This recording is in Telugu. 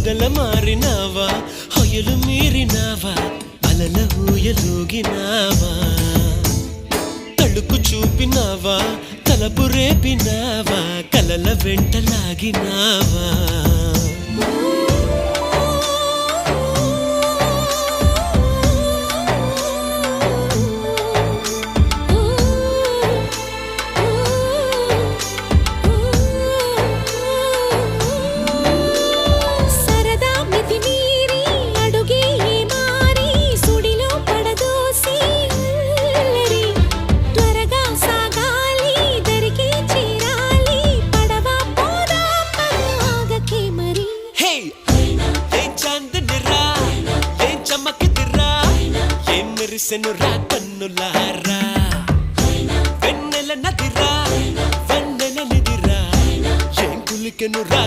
మొగల మారినావా హొయలు మీరినావా అలల ఊయలూగినావా తళుకు చూపినావా తలపు రేపినావా కలల వెంటలాగినావా మెరిసెనురా కన్నులారా వెన్నెల నదిరా వెన్నెల నిదిరా ఏం కులికెనురా